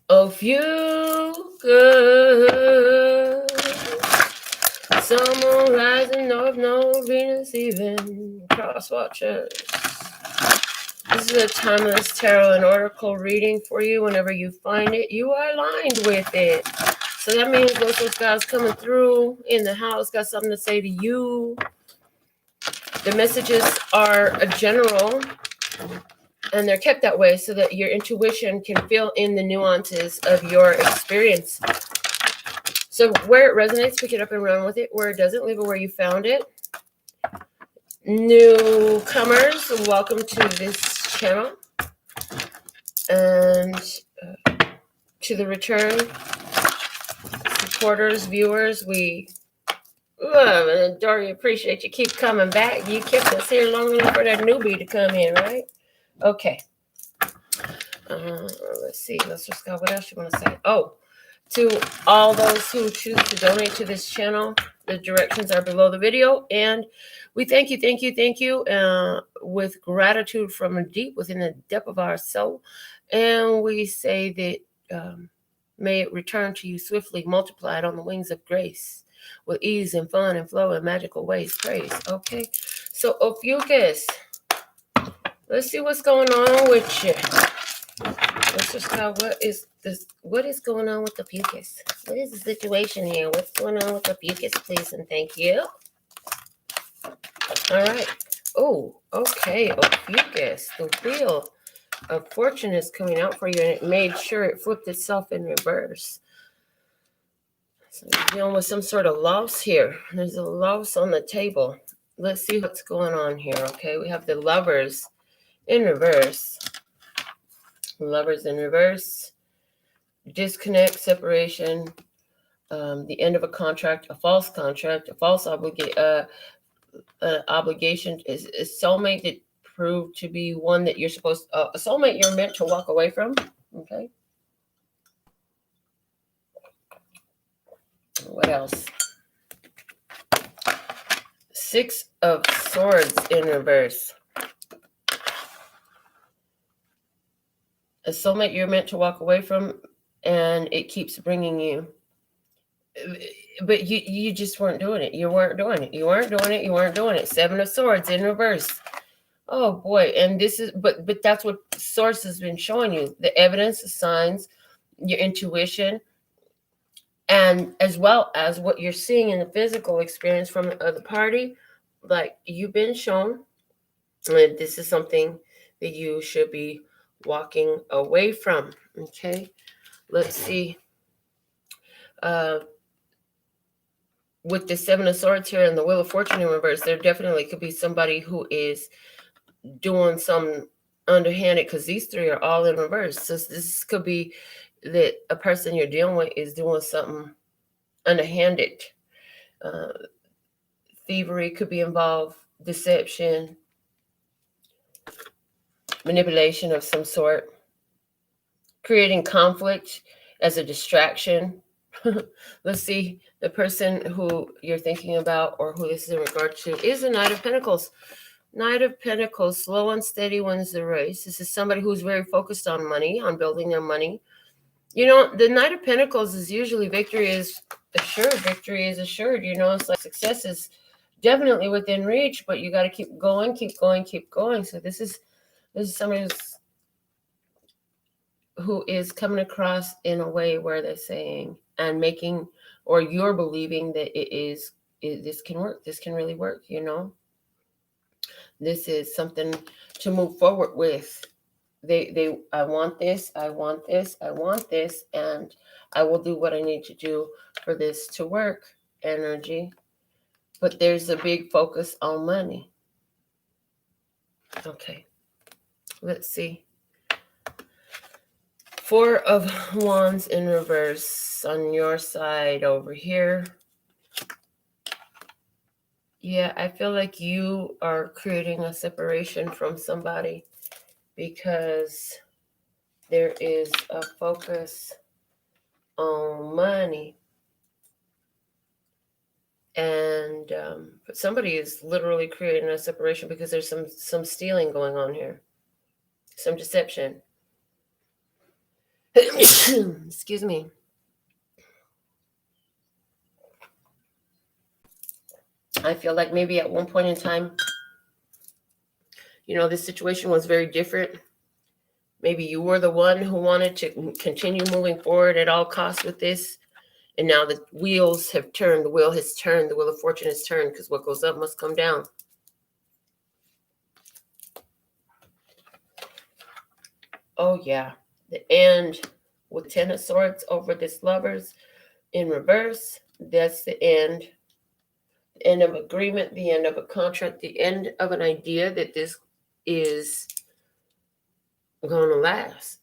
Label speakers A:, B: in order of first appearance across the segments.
A: OPHIUCHUS. Sun, moon, rising, north node, Venus, even cross watchers. This is a timeless tarot and oracle reading for you. Whenever you find it, you are aligned with it. So that means those guys coming through in the house got something to say to you. The messages are a general, and they're kept that way so that your intuition can fill in the nuances of your experience. So where it resonates, pick it up and run with it. Where it doesn't, leave it where you found it. Newcomers, welcome to this channel. And to the return supporters, viewers, we love and adore you. Appreciate you. Keep coming back. You kept us here long enough for that newbie to come in, right? Okay. Let's see. Let's just go. What else you want to say? Oh, to all those who choose to donate to this channel, the directions are below the video. And we thank you with gratitude from deep within the depth of our soul. And we say that may it return to you swiftly, multiplied on the wings of grace, with ease and fun and flow in magical ways. Praise. Okay. So, Ophiuchus, let's see what's going on with you. Let's just go. What is going on with the Ophiuchus? What is the situation here? What's going on with the Ophiuchus, please and thank you. All right. Oh, okay. Ophiuchus, the wheel of fortune is coming out for you, and it made sure it flipped itself in reverse. So you're dealing with some sort of loss here. There's a loss on the table. Let's see what's going on here. Okay, we have the Lovers in reverse. Lovers in reverse. Disconnect, separation, the end of a contract, a false obligation is a soulmate that proved to be one that you're supposed a soulmate you're meant to walk away from. Okay. What else? Six of Swords in reverse. A soulmate you're meant to walk away from, and it keeps bringing you. But you just weren't doing it. You weren't doing it. Seven of Swords in reverse. Oh boy. And this is, but that's what Source has been showing you. The evidence, the signs, your intuition, and as well as what you're seeing in the physical experience from the other party. Like, you've been shown that this is something that you should be walking away from. Okay. Let's see. With the Seven of Swords here and the Wheel of Fortune in reverse, there definitely could be somebody who is doing some underhanded, because these three are all in reverse. So this could be that a person you're dealing with is doing something underhanded. Thievery could be involved, deception, manipulation of some sort, creating conflict as a distraction. Let's see, the person who you're thinking about or who this is in regard to is the Knight of Pentacles. Knight of Pentacles, slow and steady wins the race. This is somebody who's very focused on money, on building their money. You know, the Knight of Pentacles is usually victory is assured. Victory is assured. You know, it's like success is definitely within reach, but you got to keep going. So this is somebody who is coming across in a way where they're saying and making, or you're believing that this can work. This can really work, you know. This is something to move forward with. I want this, and I will do what I need to do for this to work, energy. But there's a big focus on money. Okay. Let's see. Four of Wands in reverse on your side over here. Yeah, I feel like you are creating a separation from somebody because there is a focus on money. And somebody is literally creating a separation because there's some stealing going on here, some deception. Excuse me. I feel like maybe at one point in time, this situation was very different. Maybe you were the one who wanted to continue moving forward at all costs with this. And now the wheels have turned. The wheel has turned. The wheel of fortune has turned, because what goes up must come down. Oh, yeah. The end with 10 of Swords over this Lovers in reverse. That's the end. The end of agreement, the end of a contract, the end of an idea that this is going to last.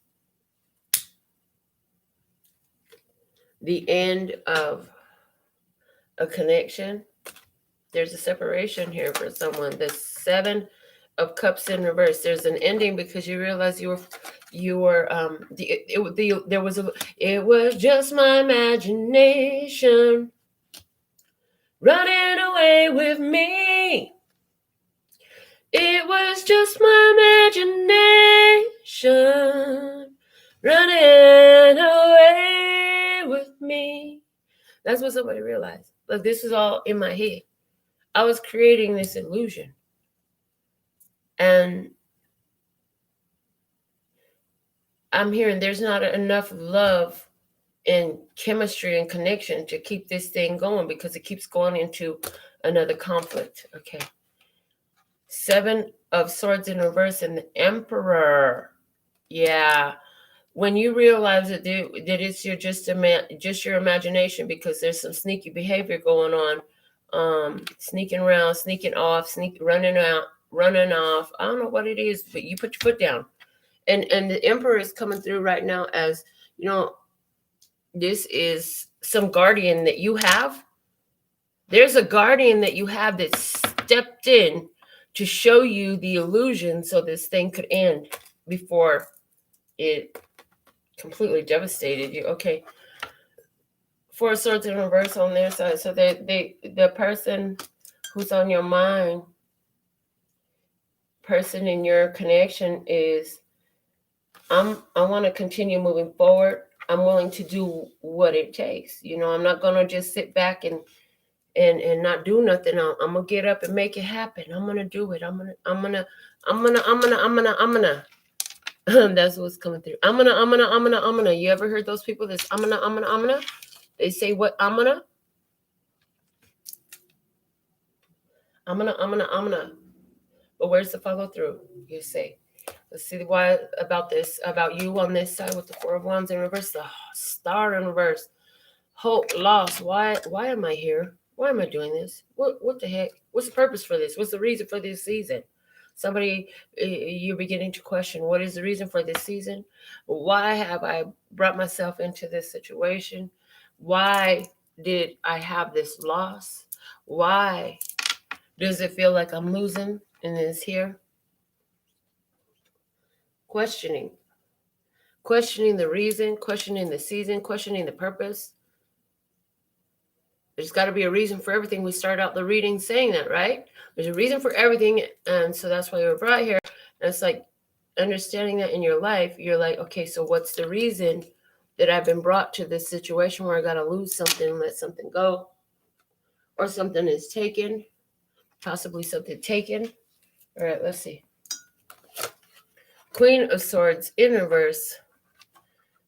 A: The end of a connection. There's a separation here for someone. The 7 of Cups in reverse. There's an ending because you realize it was just my imagination running away with me. It was just my imagination running away with me. That's what somebody realized. Like, this is all in my head. I was creating this illusion. And I'm hearing there's not enough love and chemistry and connection to keep this thing going, because it keeps going into another conflict. Okay. 7 of Swords in reverse and the Emperor. Yeah. When you realize that it's just your imagination, because there's some sneaky behavior going on, sneaking around, sneaking off, running out, running off. I don't know what it is, but you put your foot down. And the Emperor is coming through right now as, this is some guardian that you have. There's a guardian that you have that stepped in to show you the illusion so this thing could end before it completely devastated you. Okay. 4 of Swords in reverse on their side. So the person who's on your mind, person in your connection is, I want to continue moving forward. I'm willing to do what it takes. I'm not going to just sit back and not do nothing. I'm going to get up and make it happen. I'm going to do it. I'm going to. That's what's coming through. I'm gonna. You ever heard those people? This I'm gonna. They say what? I'm gonna. But where's the follow through? You say. Let's see why about this, about you on this side with the 4 of Wands in reverse, the Star in reverse. Hope, loss. Why am I here? Why am I doing this? What the heck? What's the purpose for this? What's the reason for this season? Somebody, you're beginning to question, what is the reason for this season? Why have I brought myself into this situation? Why did I have this loss? Why does it feel like I'm losing and it's here? Questioning the reason, questioning the season, questioning the purpose. There's got to be a reason for everything. We start out the reading saying that, right? There's a reason for everything. And so that's why we're brought here. And it's like understanding that in your life, you're like, okay, so what's the reason that I've been brought to this situation where I got to lose something, let something go, or something is taken, possibly something taken. All right, let's see. Queen of Swords in reverse.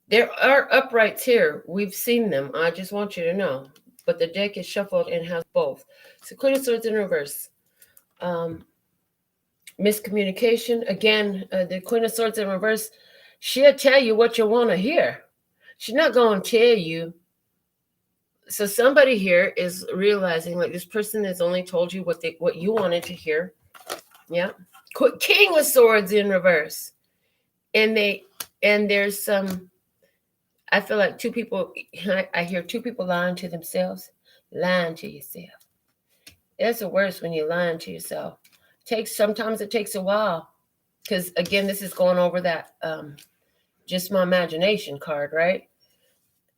A: There are uprights here. We've seen them. I just want you to know. But the deck is shuffled and has both. So Queen of Swords in reverse. Miscommunication. Again, the Queen of Swords in reverse, she'll tell you what you want to hear. She's not going to tell you. So somebody here is realizing, like, this person has only told you what you wanted to hear. Yeah. King of Swords in reverse. And there's some, I feel like two people, I hear two people lying to themselves. Lying to yourself. That's the worst, when you're lying to yourself. Sometimes it takes a while. Because again, this is going over that just my imagination card, right?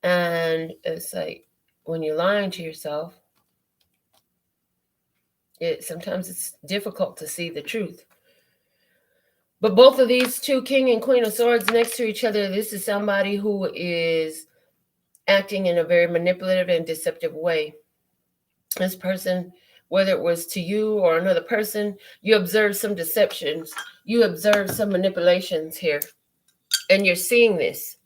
A: And it's like, when you're lying to yourself, sometimes it's difficult to see the truth. But both of these two, King and Queen of Swords, next to each other, this is somebody who is acting in a very manipulative and deceptive way. This person, whether it was to you or another person, you observe some deceptions. You observe some manipulations here. And you're seeing this.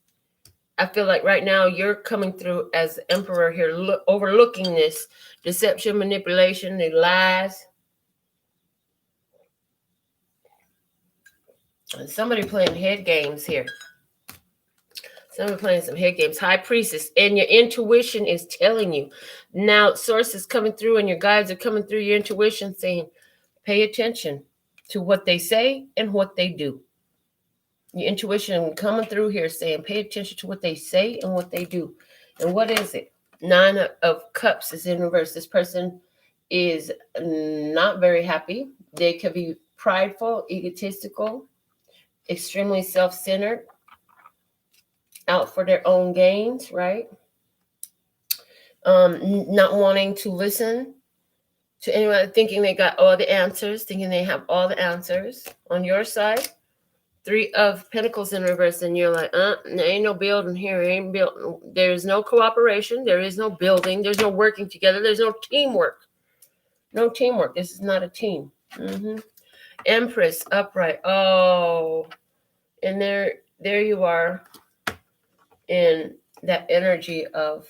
A: I feel like right now you're coming through as Emperor here, overlooking this deception, manipulation, the lies. And somebody playing head games here. Somebody playing some head games. High Priestess. And your intuition is telling you. Now, Source is coming through and your guides are coming through your intuition saying, pay attention to what they say and what they do. Your intuition coming through here saying, pay attention to what they say and what they do. And what is it? 9 of Cups is in reverse. This person is not very happy. They could be prideful, egotistical, extremely self-centered, out for their own gains, right? Not wanting to listen to anyone, thinking they got all the answers, thinking they have all the answers. On your side, 3 of Pentacles in reverse, and you're like, there ain't no building here. Ain't built. There's no cooperation. There is no building. There's no working together. There's no teamwork. No teamwork. This is not a team. Empress upright. Oh, and there you are in that energy of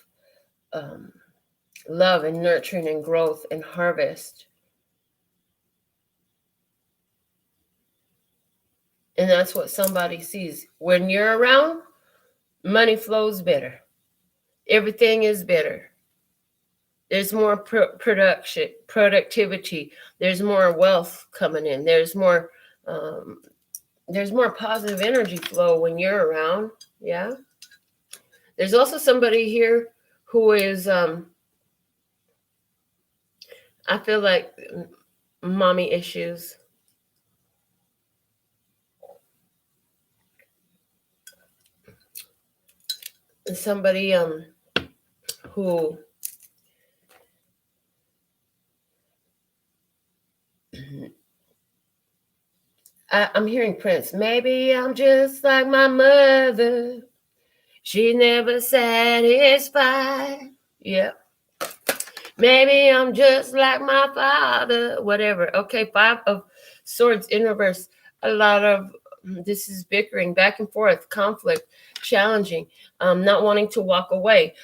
A: love and nurturing and growth and harvest. And that's what somebody sees. When you're around, money flows better. Everything is better. There's more productivity. There's more wealth coming in. There's more positive energy flow when you're around. Yeah. There's also somebody here who is, I feel like mommy issues. Somebody who I'm hearing Prince. Maybe I'm just like my mother. She never satisfied. Yeah. Maybe I'm just like my father. Whatever. Okay, 5 of Swords in reverse. A lot of this is bickering, back and forth, conflict, challenging, not wanting to walk away.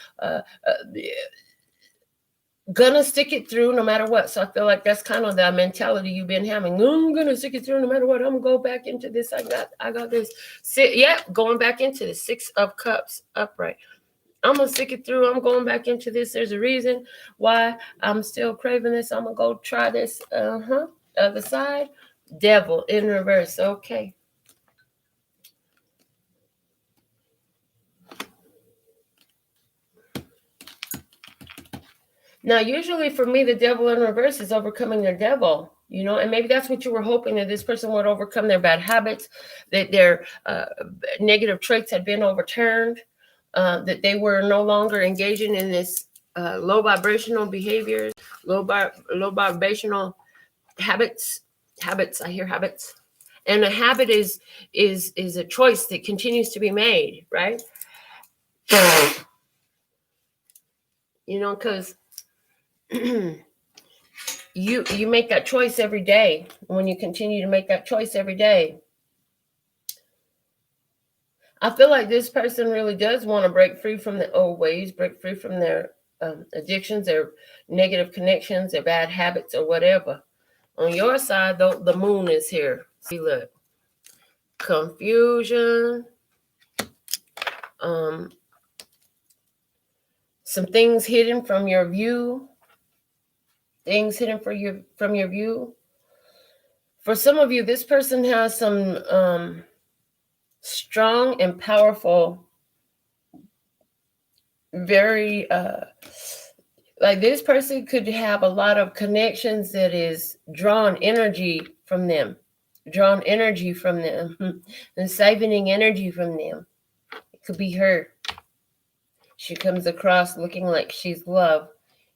A: Gonna stick it through no matter what. So I feel like that's kind of the mentality you've been having. I'm gonna stick it through no matter what. I'm gonna go back into this. I got this. Going back into the 6 of Cups upright. I'm gonna stick it through. I'm going back into this. There's a reason why I'm still craving this. I'm gonna go try this. Other side, Devil in reverse. Okay. Now, usually for me, the Devil in reverse is overcoming their devil, and maybe that's what you were hoping, that this person would overcome their bad habits, that their negative traits had been overturned, that they were no longer engaging in this low vibrational behaviors, low vibrational habits. I hear habits. And a habit is a choice that continues to be made, right? Because you make that choice every day. When you continue to make that choice every day, I feel like this person really does want to break free from the old ways, break free from their addictions, their negative connections, their bad habits, or whatever. On your side, though, the moon is here. See, look, confusion, some things hidden from your view. Things hidden from your view. For some of you, this person has some strong and powerful, very like this person could have a lot of connections that is drawn energy from them, and siphoning energy from them. It could be her. She comes across looking like she's loved,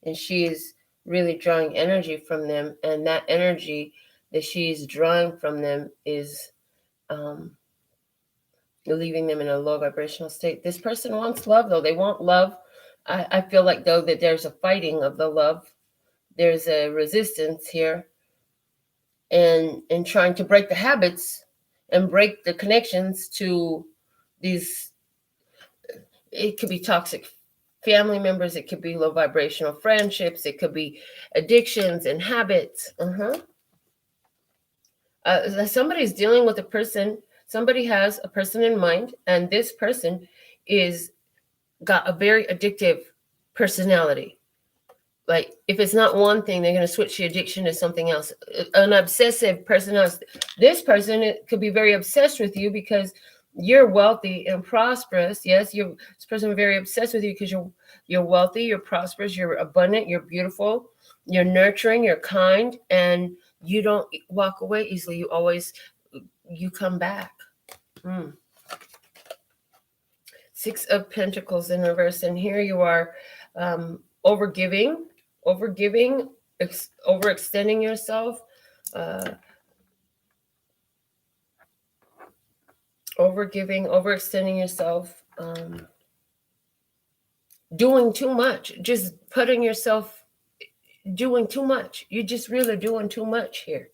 A: and she is really drawing energy from them, and that energy that she's drawing from them is You're leaving them in a low vibrational state. This person wants love, though. They want love. I feel like, though, that there's a fighting of the love. There's a resistance here, and trying to break the habits and break the connections to these. It could be toxic family members. It could be low vibrational friendships. It could be addictions and habits. Somebody's dealing with a person. Somebody has a person in mind, and this person is got a very addictive personality. Like, if it's not one thing, they're going to switch the addiction to something else. An obsessive personality. This person could be very obsessed with you because you're wealthy and prosperous. Yes, this person is very obsessed with you because you're wealthy, you're prosperous, you're abundant, you're beautiful, you're nurturing, you're kind, and you don't walk away easily. You come back. 6 of Pentacles in reverse, and here you are, overgiving, overextending yourself, overextending yourself, doing too much, just putting yourself, doing too much. You're just really doing too much here.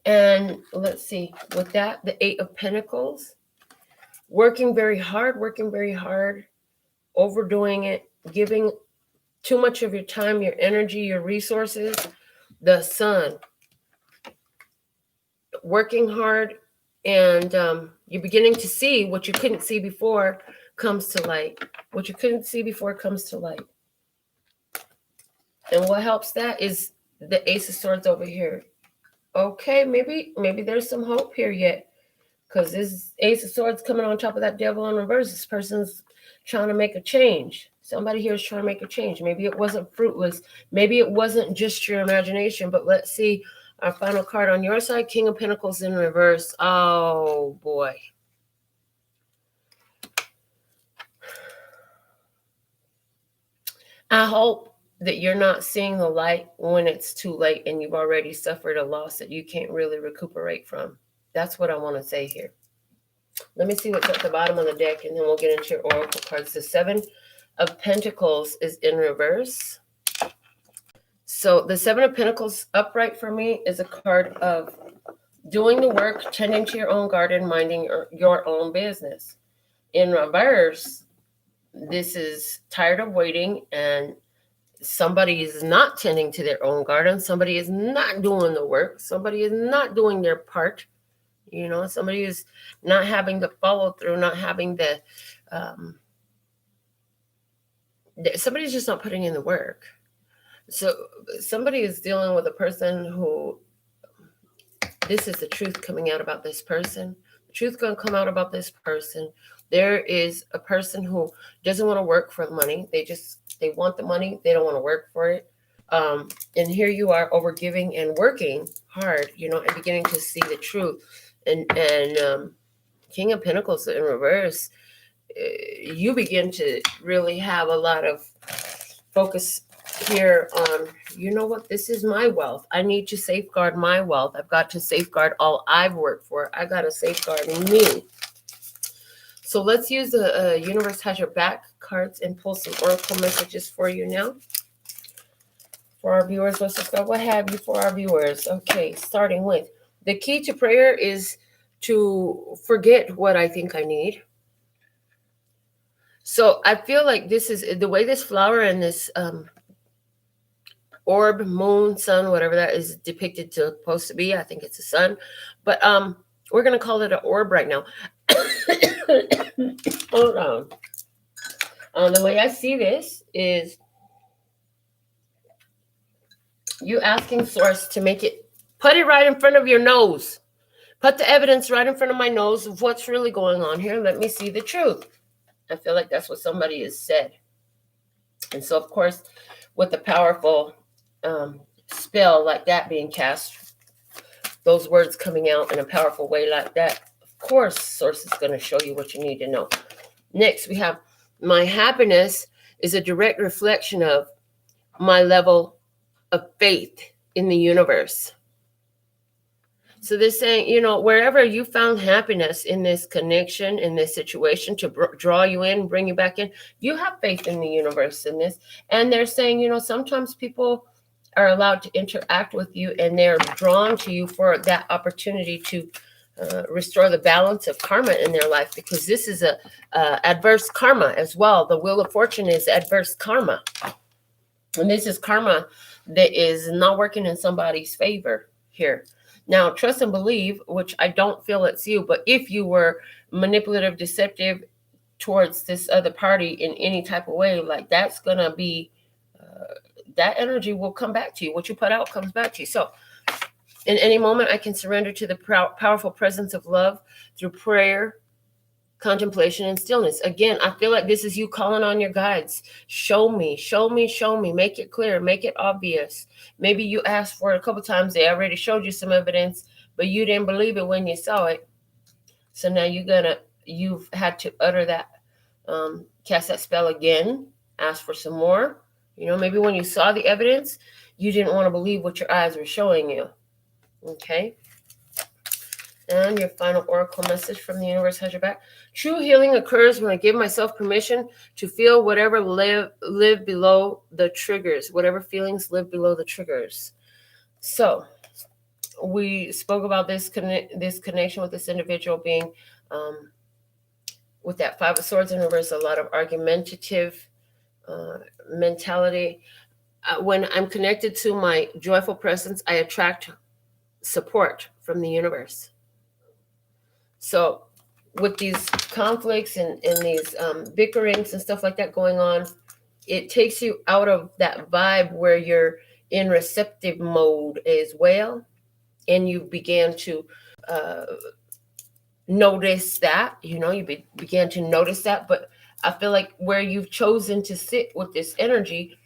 A: And let's see, with that, the 8 of Pentacles, working very hard, overdoing it, giving too much of your time, your energy, your resources. The Sun, working hard, and you're beginning to see what you couldn't see before comes to light. What you couldn't see before comes to light. And what helps that is the Ace of Swords over here. Okay, maybe there's some hope here yet, because this Ace of Swords coming on top of that Devil in reverse. This person's trying to make a change. Somebody here is trying to make a change. Maybe it wasn't fruitless. Maybe it wasn't just your imagination. But let's see our final card on your side, King of Pentacles in reverse. Oh, boy. I hope that you're not seeing the light when it's too late and you've already suffered a loss that you can't really recuperate from. That's what I want to say here. Let me see what's at the bottom of the deck, and then we'll get into your oracle cards. The 7 of Pentacles is in reverse. So the 7 of Pentacles upright for me is a card of doing the work, tending to your own garden, minding your own business. In reverse, this is tired of waiting, and somebody is not tending to their own garden. Somebody is not doing the work. Somebody is not doing their part. You know, somebody is not having the follow through, not having the, somebody's just not putting in the work. So somebody is dealing with a person who, this is the truth coming out about this person. The truth going to come out about this person. There is a person who doesn't want to work for money. They want the money. They don't want to work for it. And here you are overgiving and working hard, you know, and beginning to see the truth. And King of Pentacles in reverse, you begin to really have a lot of focus here on, you know what, this is my wealth. I need to safeguard my wealth. I've got to safeguard all I've worked for. I got to safeguard me. So let's use the universe has your back cards and pull some oracle messages for you now. For our viewers, let's just go. What have you for our viewers? Okay, starting with the key to prayer is to forget what I think I need. So I feel like this is the way this flower and this orb, moon, sun, whatever that is depicted to supposed to be. I think it's a sun, but we're going to call it an orb right now. Hold on. The way I see this is you asking Source to make it, put it right in front of your nose. Put the evidence right in front of my nose of what's really going on here. Let me see the truth. I feel like that's what somebody has said. And so, of course, with the powerful spell like that being cast, those words coming out in a powerful way like that, of course, Source is going to show you what you need to know. Next, we have my happiness is a direct reflection of my level of faith in the universe. So they're saying, wherever you found happiness in this connection, in this situation to draw you in, bring you back in, you have faith in the universe in this. And they're saying, sometimes people are allowed to interact with you and they're drawn to you for that opportunity to restore the balance of karma in their life, because this is a adverse karma as well. The Wheel of Fortune is adverse karma. And this is karma that is not working in somebody's favor here. Now, trust and believe, which I don't feel it's you, but if you were manipulative, deceptive towards this other party in any type of way, like that's going to be, that energy will come back to you. What you put out comes back to you. So in any moment, I can surrender to the powerful presence of love through prayer, contemplation, and stillness. Again, I feel like this is you calling on your guides. Show me, show me, show me. Make it clear, make it obvious. Maybe you asked for it a couple times. They already showed you some evidence, but you didn't believe it when you saw it. So now you've had to utter that, cast that spell again, ask for some more. Maybe when you saw the evidence, you didn't want to believe what your eyes were showing you. Okay. And your final oracle message from the universe has your back. True healing occurs when I give myself permission to feel whatever live below the triggers, whatever feelings live below the triggers. So we spoke about this connection with this individual being with that Five of Swords in reverse, a lot of argumentative mentality. When I'm connected to my joyful presence, I attract support from the universe. So with these conflicts and these bickerings and stuff like that going on, it takes you out of that vibe where you're in receptive mode as well. And you began to notice that, you began to notice that. But I feel like where you've chosen to sit with this energy,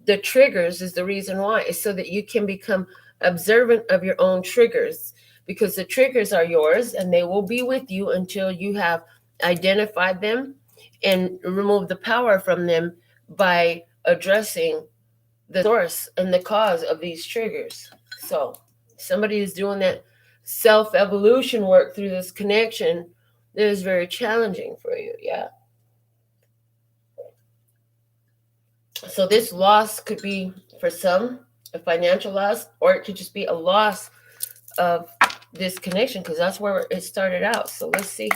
A: the triggers is the reason why. It's so that you can become observant of your own triggers, because the triggers are yours and they will be with you until you have identified them and removed the power from them by addressing the source and the cause of these triggers. So somebody is doing that self-evolution work through this connection that is very challenging for you. Yeah. So this loss could be, for some, a financial loss, or it could just be a loss of this connection, because that's where it started out. So let's see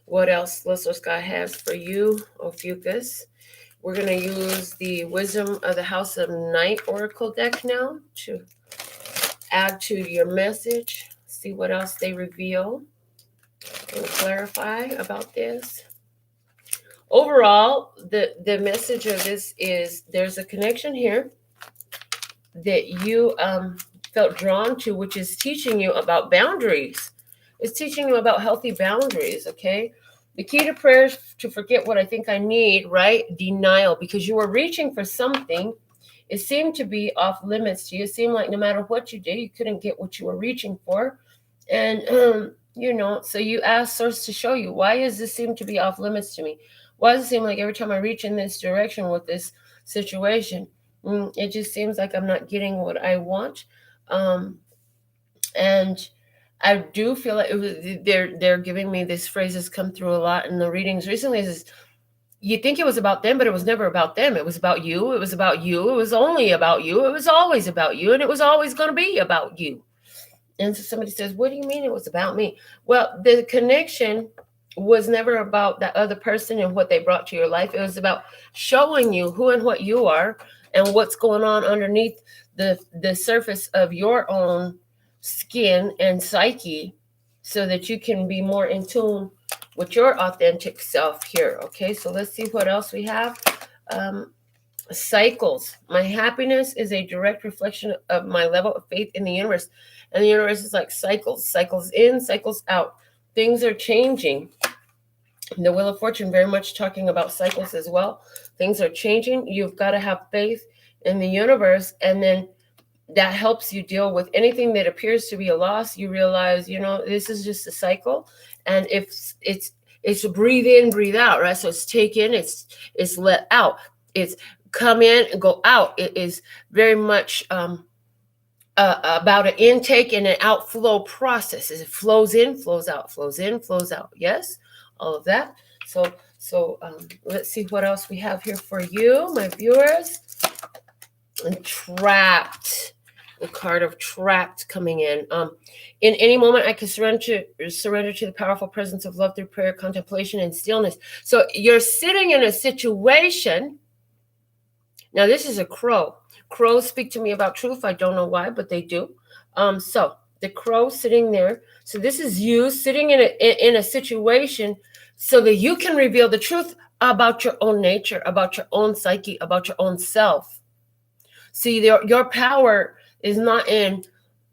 A: what else Listener Sky has for you, Ophiuchus. We're going to use the Wisdom of the House of Night Oracle deck now to add to your message. See what else they reveal and clarify about this. Overall, the message of this is there's a connection here that you felt drawn to, which is teaching you about boundaries. It's teaching you about healthy boundaries, okay? The key to prayer is to forget what I think I need, right? Denial, because you were reaching for something. It seemed to be off limits to you. It seemed like no matter what you did, you couldn't get what you were reaching for. And, so you asked Source to show you, why does this seem to be off limits to me? Why does it seem like every time I reach in this direction with this situation, it just seems like I'm not getting what I want? And I do feel like they're giving me this phrase that's come through a lot in the readings recently. Is you think it was about them, but it was never about them. It was about you. It was about you. It was only about you. It was always about you. And it was always going to be about you. And so somebody says, what do you mean it was about me? Well, the connection was never about that other person and what they brought to your life. It was about showing you who and what you are and what's going on underneath the surface of your own skin and psyche, so that you can be more in tune with your authentic self here. Okay, so let's see what else we have. Cycles. My happiness is a direct reflection of my level of faith in the universe. And the universe is like cycles in, cycles out. Things are changing. The Wheel of Fortune very much talking about cycles as well. Things are changing. You've got to have faith in the universe, and then that helps you deal with anything that appears to be a loss. You realize, this is just a cycle, and if it's breathe in, breathe out, right? So it's take in, it's let out, it's come in and go out. It is very much about an intake and an outflow process. It flows in, flows out, flows in, flows out. Yes, all of that. So let's see what else we have here for you, my viewers. And trapped, the card of trapped coming in. In any moment, I can surrender to the powerful presence of love through prayer, contemplation, and stillness. So you're sitting in a situation. Now, this is a crow. Crows speak to me about truth. I don't know why, but they do. So the crow sitting there. So this is you sitting in a situation so that you can reveal the truth about your own nature, about your own psyche, about your own self. See, your power is not in,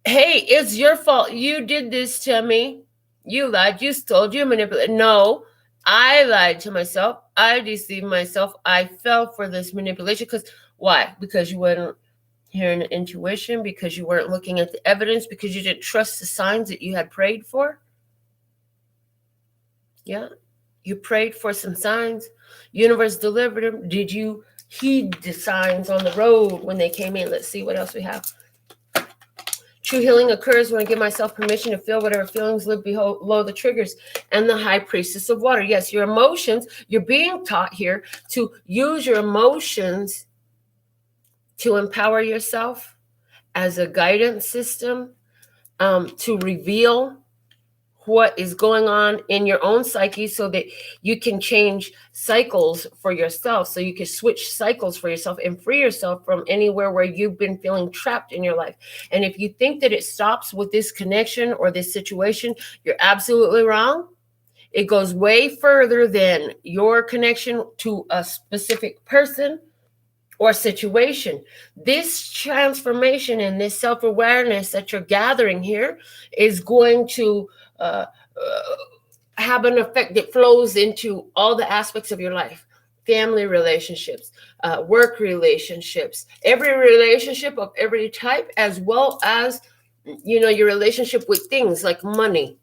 A: hey, it's your fault. You did this to me. You lied. You stole. You manipulated. No, I lied to myself. I deceived myself. I fell for this manipulation. Because why? Because you weren't hearing the intuition, because you weren't looking at the evidence, because you didn't trust the signs that you had prayed for. Yeah, you prayed for some signs. Universe delivered them. Did you heed the signs on the road when they came in? Let's see what else we have. True healing occurs when I give myself permission to feel whatever feelings live below the triggers. And the high priestess of water. Yes, your emotions. You're being taught here to use your emotions to empower yourself as a guidance system, to reveal what is going on in your own psyche so that you can change cycles for yourself, so you can switch cycles for yourself and free yourself from anywhere where you've been feeling trapped in your life. And if you think that it stops with this connection or this situation, you're absolutely wrong. It goes way further than your connection to a specific person or situation. This transformation and this self-awareness that you're gathering here is going to have an effect that flows into all the aspects of your life. Family relationships, work relationships, every relationship of every type, as well as, your relationship with things like money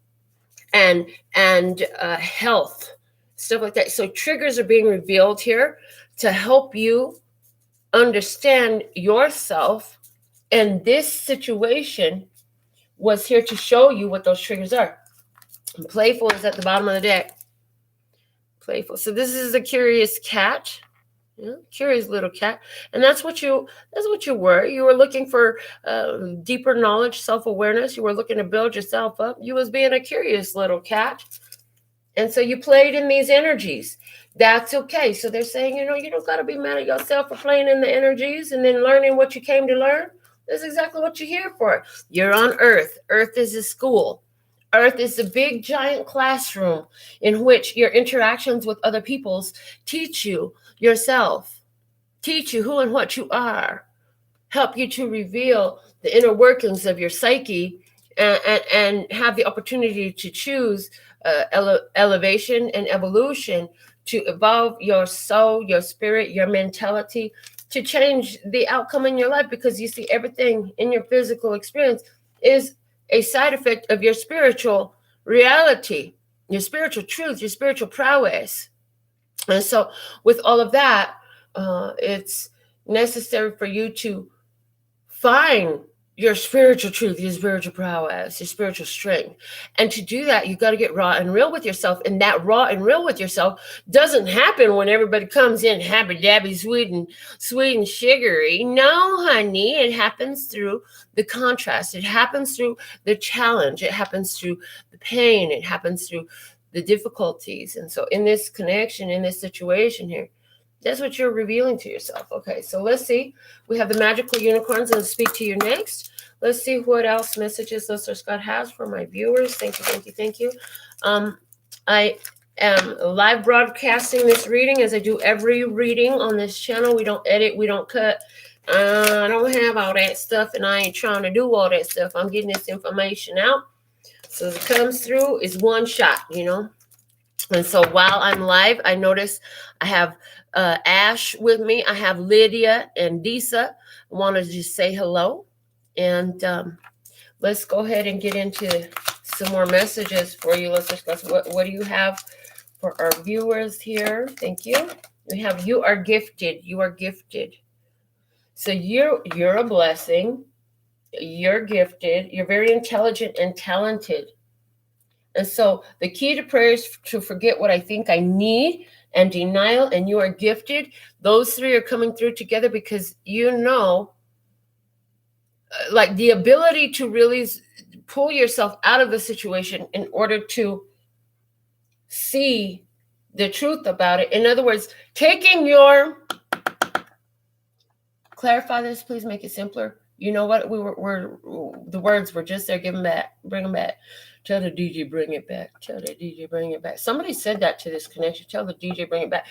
A: and health, stuff like that. So triggers are being revealed here to help you understand yourself, and this situation was here to show you what those triggers are. And playful is at the bottom of the deck. Playful. So this is a curious cat. Curious little cat. And that's what you were. You were looking for deeper knowledge, self-awareness. You were looking to build yourself up. You was being a curious little cat. And so you played in these energies. That's okay. So they're saying, you don't got to be mad at yourself for playing in the energies and then learning what you came to learn. That's exactly what you're here for. You're on Earth. Earth is a school. Earth is a big, giant classroom in which your interactions with other peoples teach you yourself, teach you who and what you are, help you to reveal the inner workings of your psyche, and have the opportunity to choose elevation and evolution, to evolve your soul, your spirit, your mentality, to change the outcome in your life. Because you see, everything in your physical experience is a side effect of your spiritual reality, your spiritual truth, your spiritual prowess. And so with all of that, it's necessary for you to find your spiritual truth, your spiritual prowess, your spiritual strength. And to do that, you got to get raw and real with yourself. And that raw and real with yourself doesn't happen when everybody comes in happy dabby, sweet and sugary. No, honey, it happens through the contrast. It happens through the challenge. It happens through the pain. It happens through the difficulties. And so in this connection, in this situation here, that's what you're revealing to yourself. Okay, so let's see. We have the magical unicorns and speak to you next. Let's see what else messages Listener Scott has for my viewers. Thank you, thank you, thank you. I am live broadcasting this reading as I do every reading on this channel. We don't edit, we don't cut. I don't have all that stuff, and I ain't trying to do all that stuff. I'm getting this information out. So as it comes through, it's one shot, And so while I'm live, I notice I have Ash with me. I have Lydia and Disa. I want to just say hello. And let's go ahead and get into some more messages for you. Let's discuss what do you have for our viewers here. Thank you. We have you are gifted. You are gifted. So you're a blessing. You're gifted. You're very intelligent and talented. And so the key to prayer is to forget what I think I need and denial, and you are gifted. Those three are coming through together because like the ability to really pull yourself out of the situation in order to see the truth about it. In other words, taking your, clarify this, please make it simpler. You know what? We're the words were just there. Give them back. Bring them back. Tell the DJ bring it back. Tell the DJ bring it back. Somebody said that to this connection. Tell the DJ bring it back.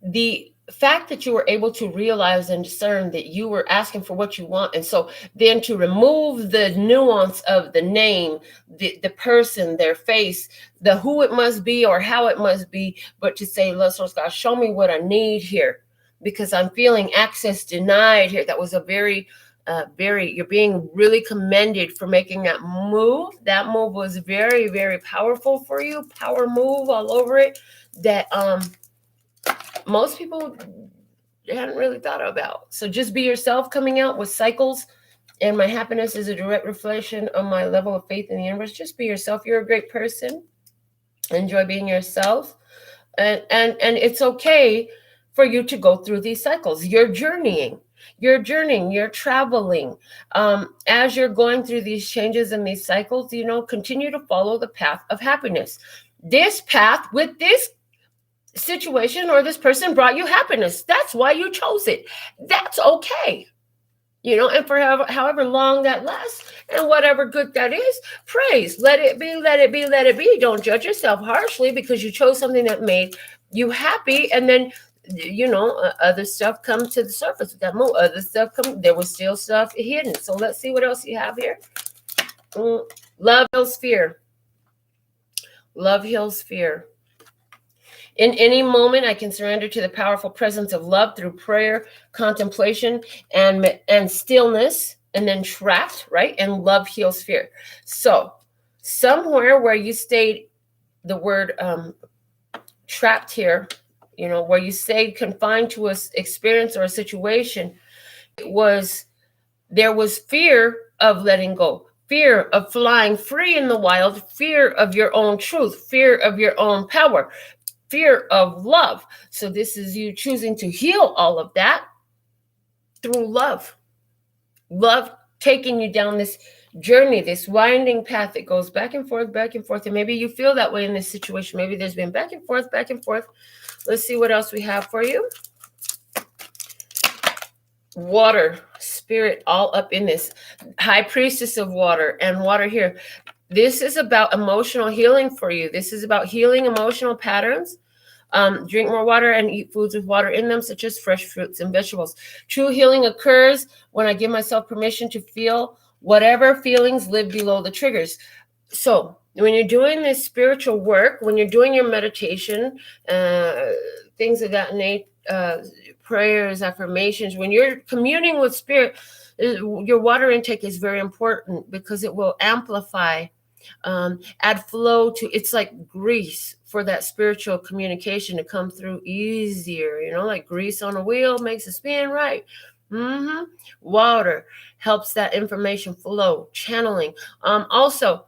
A: The fact that you were able to realize and discern that you were asking for what you want, and so then to remove the nuance of the name, the person, their face, the who it must be or how it must be, but to say, let's God, show me what I need here, because I'm feeling access denied here. That was a very you're being really commended for making that move. That move was very, very powerful for you. Power move all over it that most people hadn't really thought about. So just be yourself, coming out with cycles. And my happiness is a direct reflection of my level of faith in the universe. Just be yourself. You're a great person. Enjoy being yourself. And it's okay for you to go through these cycles. You're journeying, you're traveling. As you're going through these changes and these cycles, continue to follow the path of happiness. This path with this situation or this person brought you happiness. That's why you chose it. That's okay. And for however long that lasts and whatever good that is, praise. Let it be, let it be, let it be. Don't judge yourself harshly because you chose something that made you happy. And then, other stuff comes to the surface. That more other stuff there was still stuff hidden. So let's see what else you have here. Love heals fear. Love heals fear. In any moment, I can surrender to the powerful presence of love through prayer, contemplation, and stillness, and then trapped, right? And love heals fear. So somewhere where you stayed, the word trapped here, where you stayed confined to an experience or a situation, there was fear of letting go, fear of flying free in the wild, fear of your own truth, fear of your own power, fear of love. So this is you choosing to heal all of that through love. Love taking you down this journey, this winding path that goes back and forth, back and forth. And maybe you feel that way in this situation. Maybe there's been back and forth, back and forth. Let's see what else we have for you. Water, spirit, all up in this. High priestess of water and water here. This is about emotional healing for you. This is about healing emotional patterns. Drink more water and eat foods with water in them, such as fresh fruits and vegetables. True healing occurs when I give myself permission to feel whatever feelings live below the triggers. So when you're doing this spiritual work, when you're doing your meditation, things of that nature, prayers, affirmations, when you're communing with spirit, your water intake is very important because it will amplify, add flow to, it's like grease for that spiritual communication to come through easier, like grease on a wheel makes it spin right. Water helps that information flow, channeling. Also,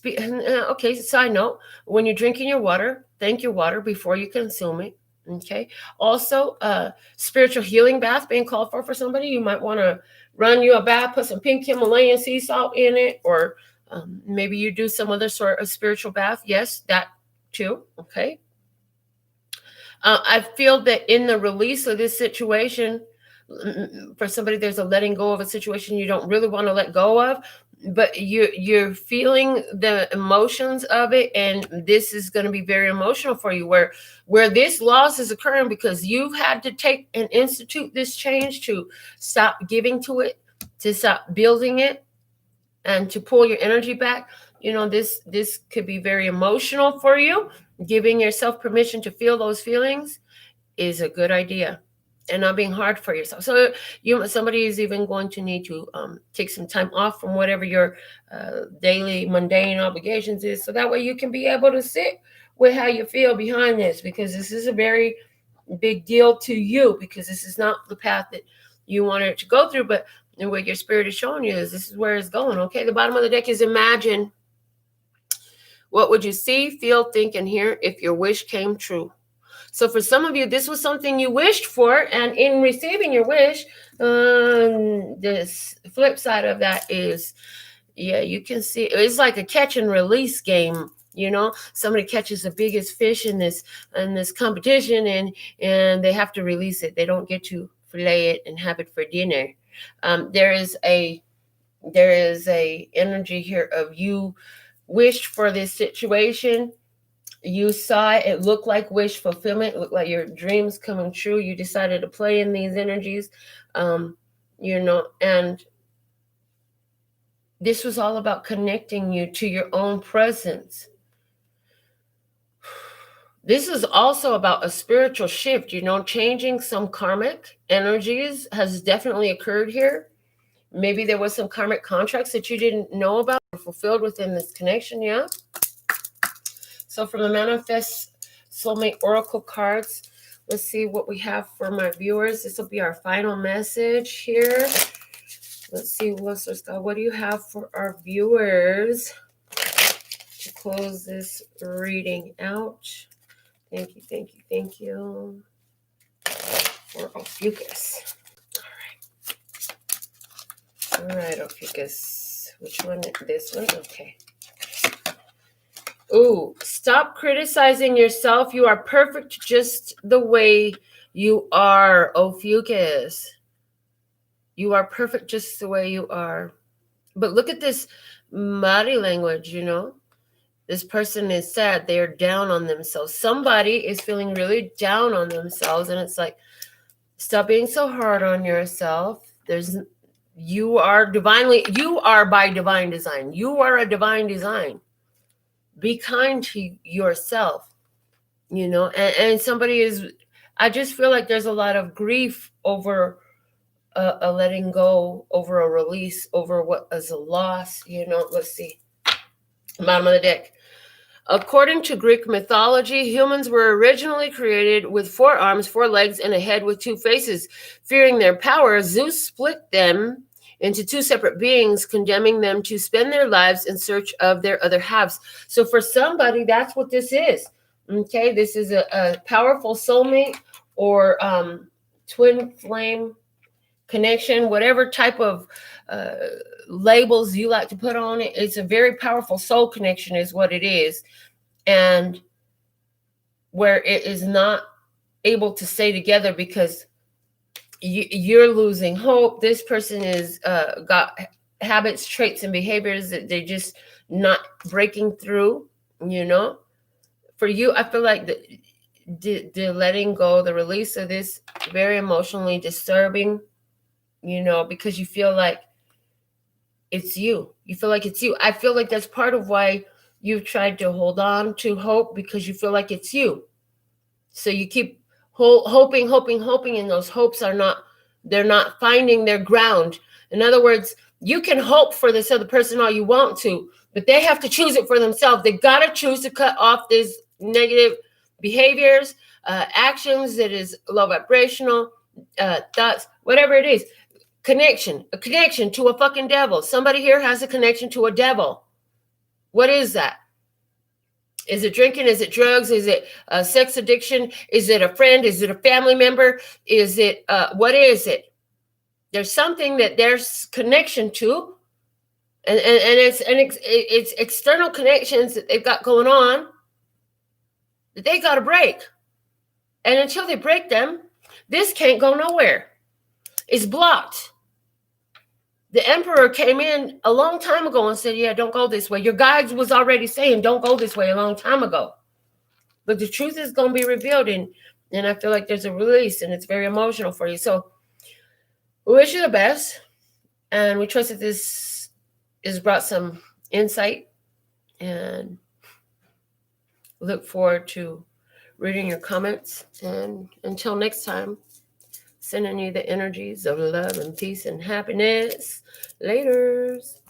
A: okay, side note, when you're drinking your water, thank your water before you consume it. Okay. Also, spiritual healing bath being called for somebody. You might want to run you a bath, put some pink Himalayan sea salt in it, or maybe you do some other sort of spiritual bath. Yes, that too. Okay. I feel that in the release of this situation, for somebody, there's a letting go of a situation you don't really want to let go of, but you're feeling the emotions of it, and this is going to be very emotional for you, where this loss is occurring because you've had to take and institute this change to stop giving to it, to stop building it, and to pull your energy back. This could be very emotional for you. Giving yourself permission to feel those feelings is a good idea, and not being hard for yourself. So somebody is even going to need to take some time off from whatever your daily mundane obligations is, so that way you can be able to sit with how you feel behind this, because this is a very big deal to you because this is not the path that you wanted it to go through, but what your spirit is showing you is this is where it's going. Okay, the bottom of the deck is imagine. What would you see, feel, think, and hear if your wish came true? So for some of you, this was something you wished for, and in receiving your wish, this flip side of that is, yeah, you can see it's like a catch and release game. You know, somebody catches the biggest fish in this competition, and they have to release it. They don't get to fillet it and have it for dinner. There is a energy here of you wished for this situation. You saw it. It looked like wish fulfillment. It looked like your dreams coming true. You decided to play in these energies, you know, and this was all about connecting you to your own presence. This is also about a spiritual shift, you know, changing some karmic energies has definitely occurred here. Maybe there was some karmic contracts that you didn't know about or fulfilled within this connection, yeah? So from the Manifest Soulmate Oracle cards, let's see what we have for my viewers. This will be our final message here. Let's see, what do you have for our viewers to close this reading out? Thank you, thank you, thank you for OPHIUCHUS. All right, OPHIUCHUS. Which one? This one? Okay. Ooh, stop criticizing yourself. You are perfect just the way you are, OPHIUCHUS. You are perfect just the way you are. But look at this body language, you know. This person is sad. They're down on themselves. Somebody is feeling really down on themselves. And it's like, stop being so hard on yourself. You are by divine design. You are a divine design. Be kind to yourself, you know. And somebody is, I just feel like there's a lot of grief over a letting go, over a release, over what is a loss, you know. Let's see. Bottom of the deck. According to Greek mythology, humans were originally created with 4 arms, 4 legs, and a head with 2 faces. Fearing their power, Zeus split them into 2 separate beings, condemning them to spend their lives in search of their other halves. So for somebody, that's what this is. Okay, this is a powerful soulmate or twin flame connection, whatever type of labels you like to put on it. It's a very powerful soul connection is what it is. And where it is not able to stay together because you're losing hope. This person is got habits, traits, and behaviors that they're just not breaking through, you know. For you, I feel like the letting go, the release of this, very emotionally disturbing, you know, because you feel like it's you. You feel like it's you. I feel like that's part of why you've tried to hold on to hope, because you feel like it's you. So you keep hoping, and those hopes they're not finding their ground. In other words, you can hope for this other person all you want to, but they have to choose it for themselves. They got to choose to cut off these negative behaviors, actions that is low vibrational, thoughts, whatever it is. A connection to a fucking devil. Somebody here has a connection to a devil. What is that? Is it drinking? Is it drugs? Is it sex addiction? Is it a friend? Is it a family member? Is it, what is it? There's something that there's connection to, and it's external connections that they've got going on that they got to break. And until they break them, this can't go nowhere. It's blocked. The emperor came in a long time ago and said, yeah, don't go this way. Your guides was already saying, don't go this way a long time ago. But the truth is going to be revealed. And I feel like there's a release, and it's very emotional for you. So we wish you the best. And we trust that this has brought some insight, and look forward to reading your comments. And until next time, sending you the energies of love and peace and happiness. Laters.